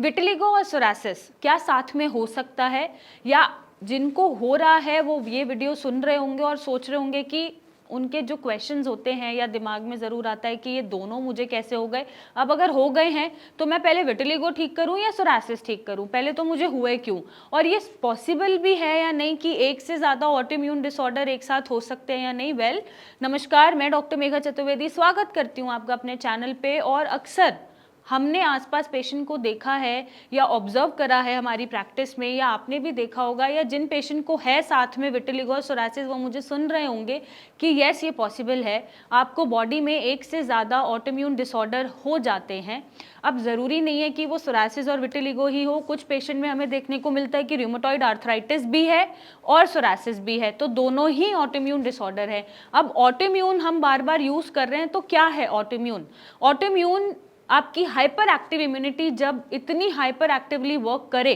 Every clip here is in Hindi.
विटिलिगो और सोरासिस क्या साथ में हो सकता है? या जिनको हो रहा है वो ये वीडियो सुन रहे होंगे और सोच रहे होंगे कि उनके जो क्वेश्चंस होते हैं या दिमाग में ज़रूर आता है कि ये दोनों मुझे कैसे हो गए। अब अगर हो गए हैं तो मैं पहले विटिलिगो ठीक करूं या सोरासिस ठीक करूं, पहले तो मुझे हुए क्यों, और ये पॉसिबल भी है या नहीं कि एक से ज़्यादा ऑटोइम्यून डिसऑर्डर एक साथ हो सकते हैं या नहीं। नमस्कार, मैं डॉक्टर मेघा चतुर्वेदी स्वागत करती हूँ आपका अपने चैनल पे। और अक्सर हमने आसपास पेशेंट को देखा है या ऑब्जर्व करा है हमारी प्रैक्टिस में, या आपने भी देखा होगा, या जिन पेशेंट को है साथ में विटिलिगो और सोरासिस वो मुझे सुन रहे होंगे कि यस ये पॉसिबल है, आपको बॉडी में एक से ज़्यादा ऑटोइम्यून डिसऑर्डर हो जाते हैं। अब ज़रूरी नहीं है कि वो सोरासिस और विटिलिगो ही हो, कुछ पेशेंट में हमें देखने को मिलता है कि रूमेटॉइड आर्थराइटिस भी है और सोरासिस भी है, तो दोनों ही ऑटोइम्यून डिसऑर्डर है। अब ऑटोइम्यून हम बार बार यूज़ कर रहे हैं, तो क्या है ऑटोइम्यून? ऑटोइम्यून आपकी हाइपर एक्टिव इम्यूनिटी जब इतनी हाइपर एक्टिवली वर्क करे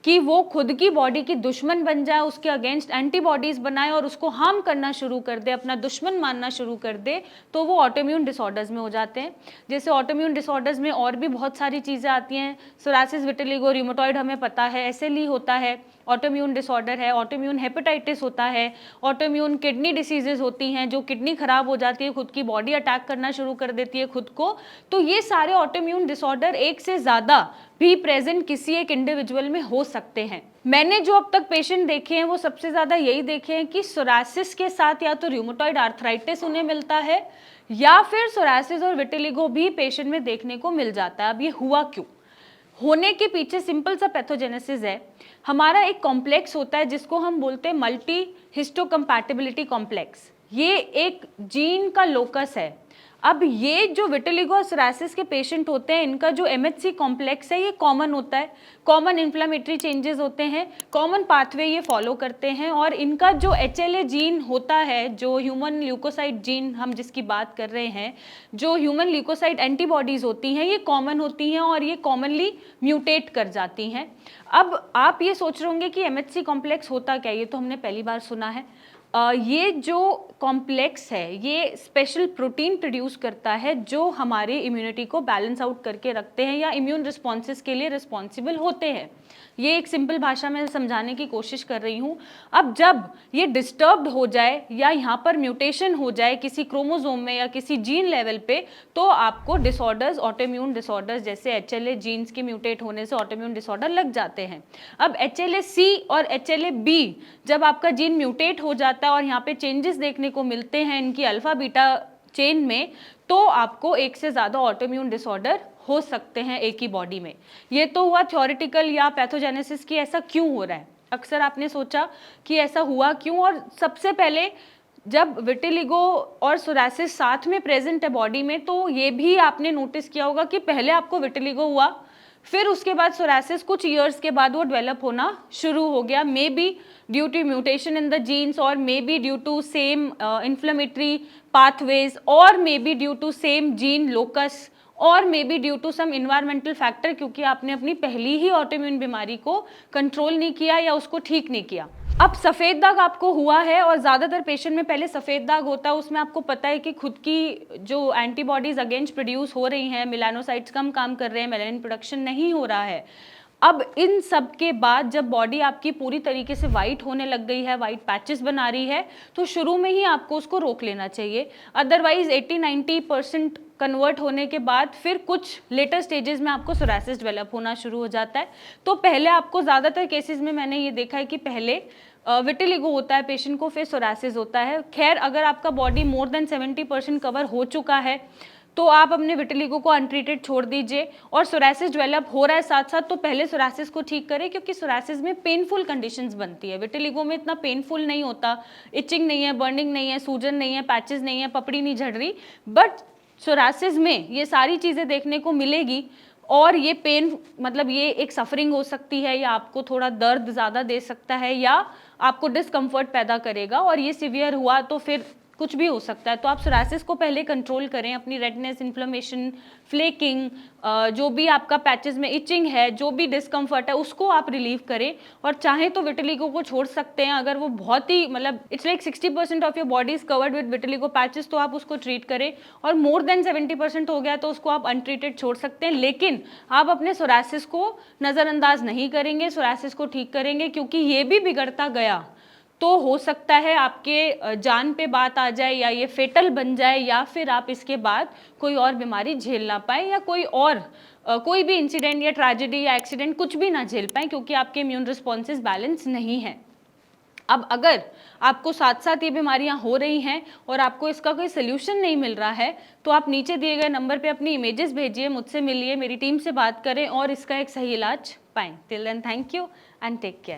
कि वो खुद की बॉडी की दुश्मन बन जाए, उसके अगेंस्ट एंटीबॉडीज बनाए और उसको हार्म करना शुरू कर दे, अपना दुश्मन मानना शुरू कर दे, तो वो ऑटोइम्यून डिसऑर्डर्स में हो जाते हैं। जैसे ऑटोइम्यून डिसऑर्डर्स में और भी बहुत सारी चीज़ें आती हैं, सोरासिस, विटिलिगो, रूमेटॉइड हमें पता है, एसएलई होता है, ऑटोइम्यून डिसऑर्डर है, ऑटोइम्यून हेपेटाइटिस होता है, ऑटोइम्यून किडनी डिसीजेज होती हैं, जो किडनी खराब हो जाती है, खुद की बॉडी अटैक करना शुरू कर देती है खुद को। तो ये सारे ऑटोइम्यून डिसऑर्डर एक से ज़्यादा भी प्रेजेंट किसी एक इंडिविजुअल में हो सकते हैं। मैंने जो अब तक पेशेंट देखे हैं वो सबसे ज़्यादा यही देखे हैं कि सोरासिस के साथ या तो रूमेटॉइड आर्थराइटिस उन्हें मिलता है या फिर सोरासिस और विटिलिगो भी पेशेंट में देखने को मिल जाता है। अब ये हुआ क्यों? होने के पीछे सिंपल सा पैथोजेनेसिस है। हमारा एक कॉम्प्लेक्स होता है जिसको हम बोलते हैं मल्टी हिस्टोकम्पैटिबिलिटी कॉम्प्लेक्स। ये एक जीन का लोकस है। अब ये जो विटिलिगो और सोरासिस के पेशेंट होते हैं, इनका जो MHC कॉम्प्लेक्स है ये कॉमन होता है, कॉमन इन्फ्लेमेटरी चेंजेस होते हैं, कॉमन पाथवे ये फॉलो करते हैं, और इनका जो HLA जीन होता है, जो ह्यूमन ल्यूकोसाइट जीन हम जिसकी बात कर रहे हैं, जो ह्यूमन ल्यूकोसाइट एंटीबॉडीज होती हैं, ये कॉमन होती हैं और ये कॉमनली म्यूटेट कर जाती हैं। अब आप ये सोच रहे होंगे कि MHC कॉम्प्लेक्स होता क्या, ये तो हमने पहली बार सुना है। ये जो कॉम्प्लेक्स है ये स्पेशल प्रोटीन प्रोड्यूस करता है जो हमारी इम्यूनिटी को बैलेंस आउट करके रखते हैं या इम्यून रिस्पॉन्सेस के लिए रिस्पॉन्सिबल होते हैं। ये एक सिंपल भाषा में समझाने की कोशिश कर रही हूँ। अब जब ये डिस्टर्ब्ड हो जाए या यहाँ पर म्यूटेशन हो जाए किसी क्रोमोसोम में या किसी जीन लेवल पे, तो आपको डिसऑर्डर्स, ऑटोइम्यून डिसऑर्डर्स जैसे HLA जीन्स के म्यूटेट होने से ऑटोइम्यून डिसऑर्डर लग जाते हैं। अब HLA-C और HLA-B जब आपका जीन म्यूटेट हो जाता है और यहाँ पे चेंजेस देखने को मिलते हैं इनकी अल्फा बीटा चेन में, तो आपको एक से ज़्यादा ऑटोइम्यून डिसऑर्डर हो सकते हैं एक ही बॉडी में। ये तो हुआ थ्योरेटिकल या पैथोजेनेसिस की ऐसा क्यों हो रहा है। अक्सर आपने सोचा कि ऐसा हुआ क्यों, और सबसे पहले जब विटिलिगो और सोरासिस साथ में प्रेजेंट है बॉडी में, तो ये भी आपने नोटिस किया होगा कि पहले आपको विटिलिगो हुआ, फिर उसके बाद सोरासिस कुछ ईयर्स के बाद वो डेवलप होना शुरू हो गया, may be due to mutation in the genes, और may be due to same inflammatory pathways, और may be due to same gene locus, और may be due to some environmental factor, क्योंकि आपने अपनी पहली ही ऑटोइम्यून बीमारी को कंट्रोल नहीं किया या उसको ठीक नहीं किया। अब सफ़ेद दाग आपको हुआ है, और ज़्यादातर पेशेंट में पहले सफ़ेद दाग होता है, उसमें आपको पता है कि खुद की जो एंटीबॉडीज़ अगेंस्ट प्रोड्यूस हो रही हैं, मेलानोसाइट्स कम काम कर रहे हैं, मेलानिन प्रोडक्शन नहीं हो रहा है। अब इन सब के बाद जब बॉडी आपकी पूरी तरीके से वाइट होने लग गई है, वाइट पैचेस बना रही है, तो शुरू में ही आपको उसको रोक लेना चाहिए। अदरवाइज 80-90% कन्वर्ट होने के बाद फिर कुछ लेटर स्टेजेस में आपको सोरासिस डेवलप होना शुरू हो जाता है। तो पहले आपको, ज़्यादातर केसेस में मैंने ये देखा है कि पहले विटिलिगो होता है पेशेंट को, फिर सोरासिस होता है। खैर, अगर आपका बॉडी मोर देन 70% कवर हो चुका है तो आप अपने विटिलिगो को अनट्रीटेड छोड़ दीजिए, और सोरासिस डेवलप हो रहा है साथ साथ, तो पहले सोरासिस को ठीक करें, क्योंकि सोरासिस में पेनफुल कंडीशंस बनती है। विटिलिगो में इतना पेनफुल नहीं होता, इचिंग नहीं है, बर्निंग नहीं है, सूजन नहीं है, पैचेस नहीं है, पपड़ी नहीं झड़ रही, बट सोरासिस में ये सारी चीज़ें देखने को मिलेगी। और ये पेन, मतलब ये एक सफरिंग हो सकती है, या आपको थोड़ा दर्द ज़्यादा दे सकता है, या आपको डिस्कम्फर्ट पैदा करेगा, और ये सीवियर हुआ तो फिर कुछ भी हो सकता है। तो आप सोरासिस को पहले कंट्रोल करें, अपनी रेडनेस, इन्फ्लेमेशन, फ्लेकिंग, जो भी आपका पैचेस में इचिंग है, जो भी डिस्कम्फर्ट है, उसको आप रिलीव करें। और चाहे तो विटिलिगो को छोड़ सकते हैं, अगर वो बहुत ही मतलब it's like 60% of your body is covered with vitiligo patches, तो आप उसको ट्रीट करें। और मोर देन 70% हो गया तो उसको आप अनट्रीटेड छोड़ सकते हैं। लेकिन आप अपने सोरासिस को नज़रअंदाज नहीं करेंगे, सोरासिस को ठीक करेंगे, क्योंकि ये भी बिगड़ता गया तो हो सकता है आपके जान पे बात आ जाए, या ये फेटल बन जाए, या फिर आप इसके बाद कोई और बीमारी झेल ना पाए, या कोई और कोई भी इंसिडेंट या ट्रेजेडी या एक्सीडेंट कुछ भी ना झेल पाए, क्योंकि आपके इम्यून रिस्पॉन्सेज बैलेंस नहीं है। अब अगर आपको साथ साथ ये बीमारियां हो रही हैं और आपको इसका कोई सोल्यूशन नहीं मिल रहा है, तो आप नीचे दिए गए नंबर पे अपनी इमेजेस भेजिए, मुझसे मिलिए, मेरी टीम से बात करें और इसका एक सही इलाज पाएं। Till then thank you and take care.